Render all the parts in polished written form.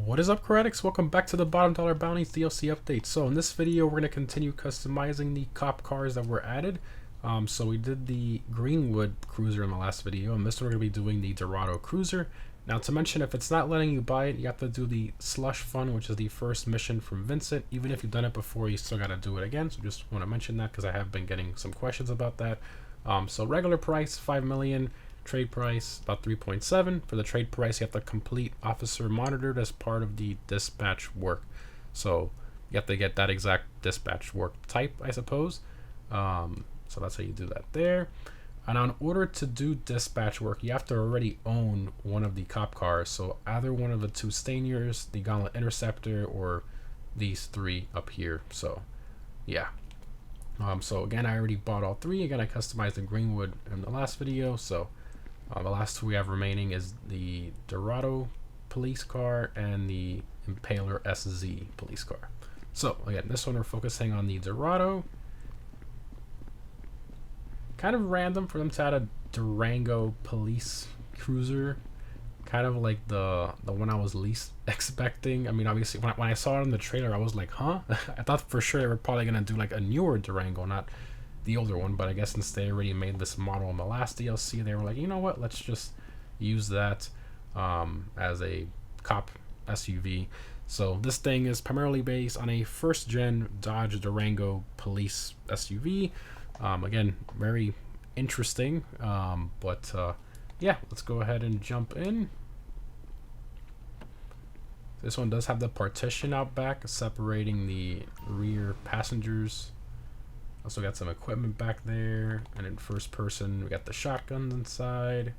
What is up, Credits? Welcome back to the Bottom Dollar Bounties DLC update. So in this video, we're going to continue customizing the cop cars that were added. So we did the Greenwood Cruiser in the last video, and this one we're going to be doing the Dorado Cruiser. Now to mention, if it's not letting you buy it, you have to do the Slush Fund, which is the first mission from Vincent. Even if you've done it before, you still got to do it again. So just want to mention that because I have been getting some questions about that. So regular price, 5 million. Trade price about 3.7. For the trade price, you have to complete officer monitored as part of the dispatch work. So you have to get that exact dispatch work type, I suppose. So that's how you do that there. And in order to do dispatch work, you have to already own one of the cop cars. So either one of the two Stainiers, the Gauntlet Interceptor, or these three up here. So yeah. So again, I already bought all three. Again, I customized the Greenwood in the last video. So the last two we have remaining is the Dorado police car and the Impaler SZ police car. So again, this one we're focusing on the Dorado. Kind of random for them to add a Durango police cruiser. Kind of like the one I was least expecting. I mean, obviously when I saw it in the trailer, I was like, huh? I thought for sure they were probably gonna do like a newer Durango, not the older one, but I guess since they already made this model in the last DLC, they were like, you know what, let's just use that as a cop SUV. So this thing is primarily based on a first gen Dodge Durango police SUV. Again, very interesting, but yeah, let's go ahead and jump in. This one does have the partition out back separating the rear passengers. Also got some equipment back there, and in first person we got the shotguns inside.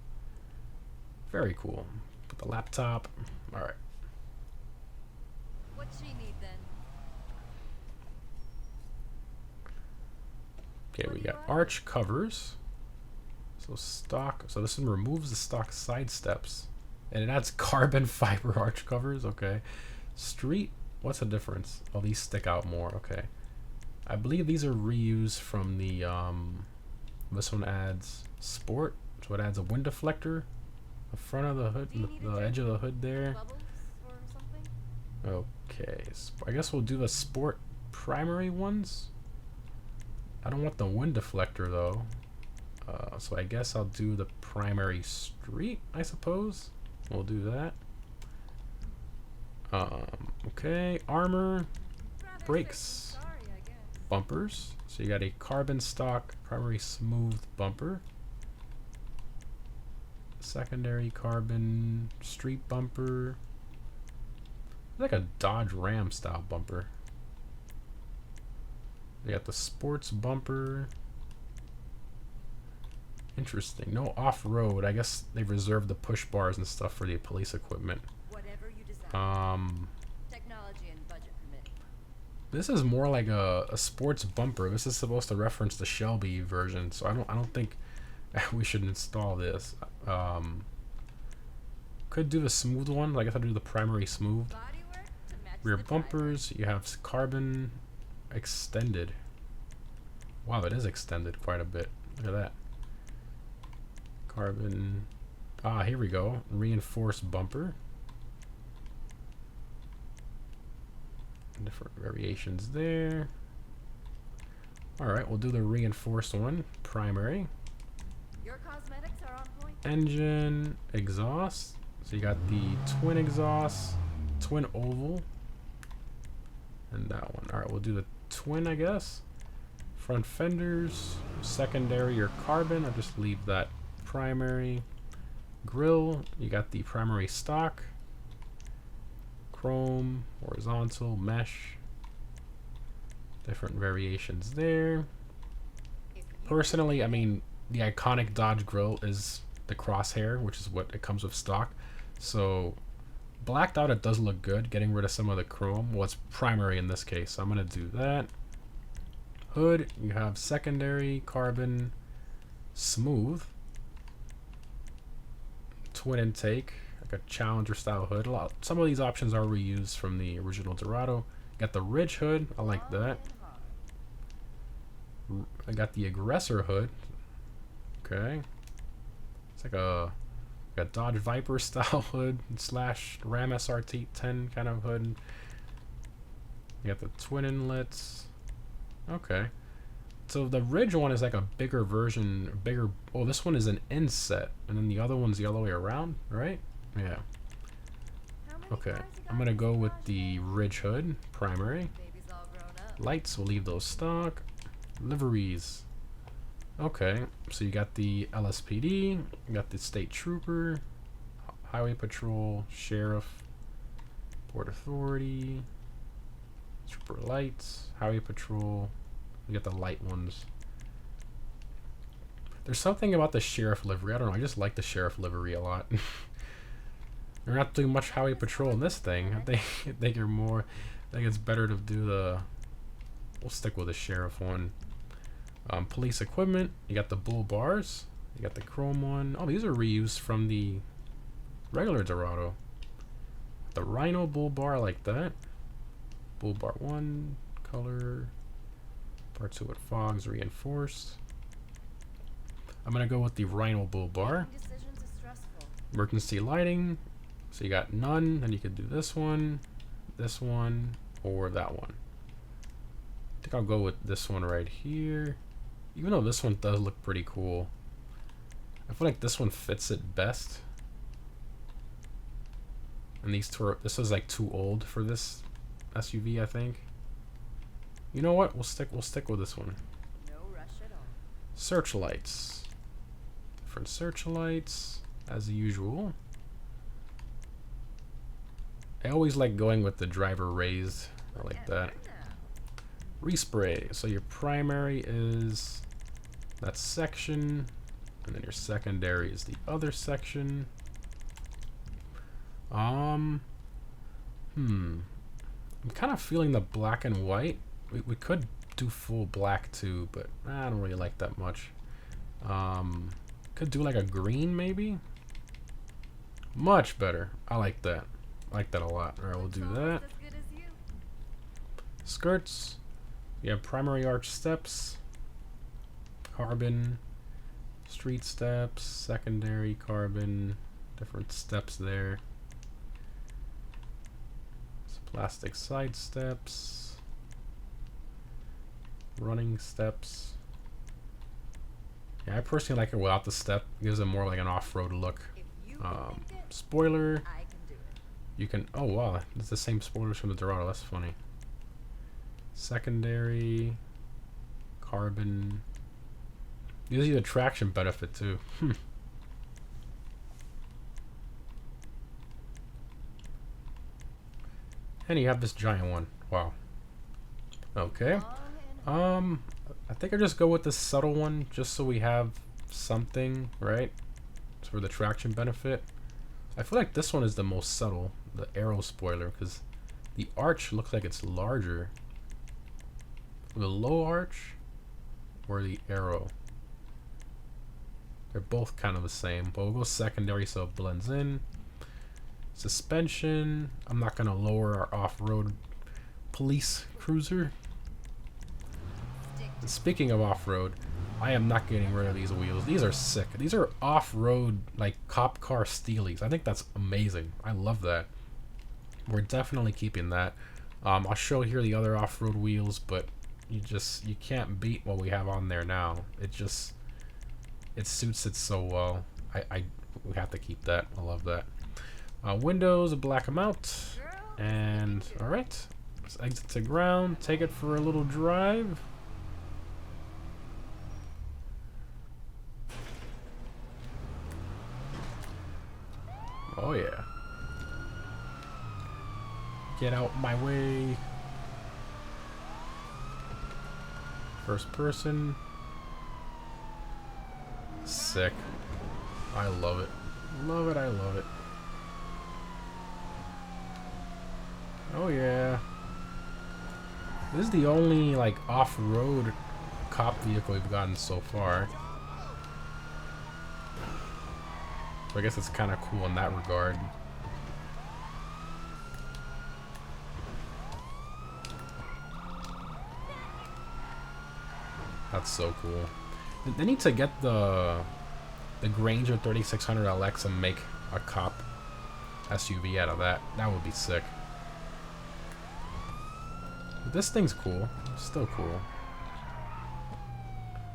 Very cool. Put the laptop. All right. What's she need then? Okay, we got arch covers. So stock. So this one removes the stock side steps, and it adds carbon fiber arch covers. Okay. Street. What's the difference? Oh, these stick out more. Okay. I believe these are reused from the, this one adds sport, so it adds a wind deflector, the front of the hood, the edge of the hood there. Okay, so I guess we'll do the sport primary ones. I don't want the wind deflector though, so I guess I'll do the primary street, I suppose. We'll do that. Okay, armor, brakes. Bumpers, so you got a carbon stock primary smooth bumper, secondary carbon street bumper, like a Dodge Ram style bumper. You got the sports bumper. Interesting. No off-road. I guess they've reserved the push bars and stuff for the police equipment. Whatever you decide. Technology and budget permitting. This is more like a sports bumper. This is supposed to reference the Shelby version, so I don't think we should install this. Could do the smooth one. I guess I'll do the primary smooth. Rear bumpers. You have carbon extended. Wow, it is extended quite a bit. Look at that. Carbon. Ah, here we go. Reinforced bumper. Different variations there. Alright, we'll do the reinforced one. Primary. Your cosmetics are on point. Engine, exhaust. So you got the twin exhaust, twin oval, and that one. Alright, we'll do the twin, I guess. Front fenders, secondary or carbon. I'll just leave that primary. Grill, you got the primary stock. Chrome, horizontal, mesh, different variations there. Personally, I mean, the iconic Dodge grill is the crosshair, which is what it comes with stock. So blacked out, it does look good, getting rid of some of the chrome. Well, it's primary in this case, so I'm going to do that. Hood, you have secondary, carbon, smooth, twin intake, like a Challenger style hood. Some of these options are reused from the original Dorado. Got the Ridge hood. I like that. I got the Aggressor hood. Okay. It's like a got Dodge Viper style hood slash Ram SRT 10 kind of hood. We got the twin inlets. Okay. So the Ridge one is like a bigger version, bigger. Oh, this one is an inset, and then the other one's the other way around, right? Yeah. Okay. I'm gonna go with the Ridge hood, primary. Baby's all grown up. Lights, we'll leave those stock. Liveries. Okay, so you got the LSPD, you got the State Trooper, Highway Patrol, Sheriff, Port Authority, Trooper Lights, Highway Patrol. You got the light ones. There's something about the Sheriff livery. I don't know, I just like the Sheriff livery a lot. They're not doing much Highway Patrol in this thing. I think you're more. I think it's better to do the. We'll stick with the Sheriff one. Police equipment. You got the bull bars. You got the chrome one. Oh, these are reused from the regular Dorado. The Rhino bull bar, I like that. Bull bar 1 color. Bar 2 with fogs reinforced. I'm gonna go with the Rhino bull bar. Making decisions is stressful. Emergency lighting. So you got none, then you could do this one, or that one. I think I'll go with this one right here. Even though this one does look pretty cool. I feel like this one fits it best. And these two are, this is like too old for this SUV, I think. You know what? We'll stick with this one. No rush at all. Searchlights. Different searchlights, as usual. I always like going with the driver raised. I like that. Respray. So your primary is that section, and then your secondary is the other section. I'm kind of feeling the black and white. We could do full black too, but I don't really like that much. Could do like a green maybe. Much better. I like that. I like that a lot. Alright, we'll do that. As good as you. Skirts. We have primary arch steps. Carbon. Street steps. Secondary carbon. Different steps there. Plastic side steps. Running steps. Yeah, I personally like it without the step. It gives it more like an off-road look. If you can make it, Spoiler. I can do it. You can. Oh wow, it's the same spoilers from the Dorado. That's funny. Secondary. Carbon. Gives you the traction benefit too. And you have this giant one. Wow. Okay. I think I just go with this subtle one just so we have something, right? It's for the traction benefit. I feel like this one is the most subtle, the arrow spoiler, because the arch looks like it's larger. The low arch or the arrow. They're both kind of the same, but we'll go secondary so it blends in. Suspension. I'm not going to lower our off-road police cruiser. And speaking of off-road, I am not getting rid of these wheels. These are sick. These are off-road, like, cop car steelies. I think that's amazing. I love that. We're definitely keeping that. I'll show here the other off-road wheels, but you can't beat what we have on there now. It suits it so well. We have to keep that. I love that. Windows, black them out. And, alright. Let's exit to ground. Take it for a little drive. Oh yeah. Get out my way. First person. Sick. I love it. Love it, I love it. Oh yeah. This is the only like off-road cop vehicle we've gotten so far. So I guess it's kind of cool in that regard. That's so cool. They need to get the Granger 3600 LX and make a cop SUV out of that. That would be sick. But this thing's cool. Still cool.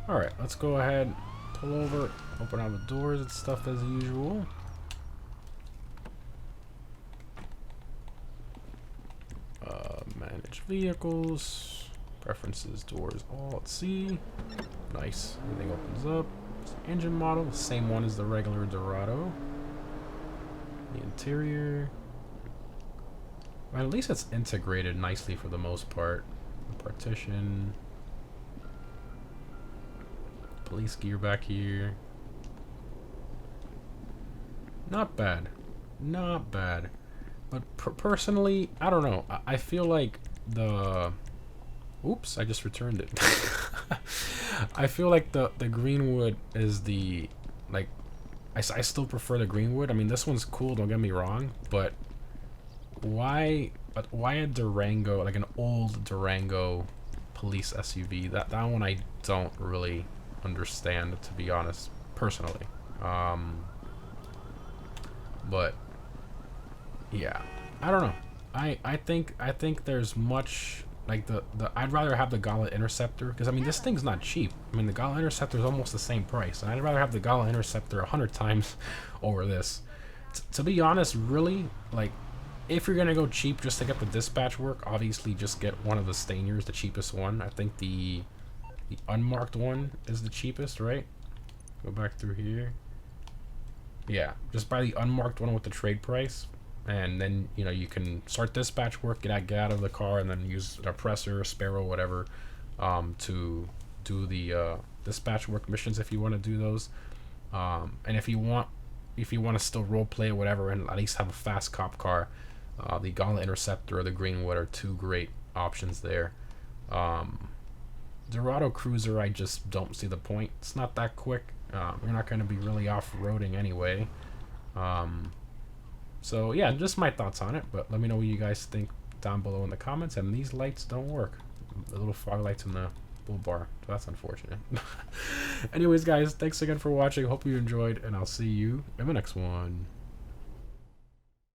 Alright, let's go ahead, pull over, open all the doors and stuff as usual. Manage vehicles, preferences, doors, all at C. Nice. Everything opens up. Engine model, same one as the regular Dorado. The interior. Well, at least it's integrated nicely for the most part. The partition. Police gear back here. Not bad. Not bad. But personally, I don't know. I feel like the... Oops, I just returned it. I feel like the Greenwood is the... Like, I still prefer the Greenwood. I mean, this one's cool, don't get me wrong. But why a Durango, like an old Durango police SUV? That one I don't really understand, to be honest, personally. But yeah, I don't know. I think there's much like the I'd rather have the Gala Interceptor, because I mean this thing's not cheap. I mean the Gala Interceptor is almost the same price, and I'd rather have the Gala Interceptor 100 times over this. To be honest, really, like, if you're gonna go cheap just to get the dispatch work, obviously just get one of the Stainers, the cheapest one. I think the unmarked one is the cheapest, right? Go back through here. Yeah, just buy the unmarked one with the trade price, and then, you know, you can start dispatch work, get out of the car, and then use an oppressor, Sparrow, whatever, to do the dispatch work missions if you want to do those. And if you want to still role play or whatever, and at least have a fast cop car, the Gala Interceptor or the Greenwood are two great options there. Dorado Cruiser, I just don't see the point. It's not that quick. You're not going to be really off-roading anyway. So yeah, just my thoughts on it, but let me know what you guys think down below in the comments. And these lights don't work, the little fog lights in the bull bar, so that's unfortunate. Anyways guys, thanks again for watching. Hope you enjoyed, and I'll see you in the next one.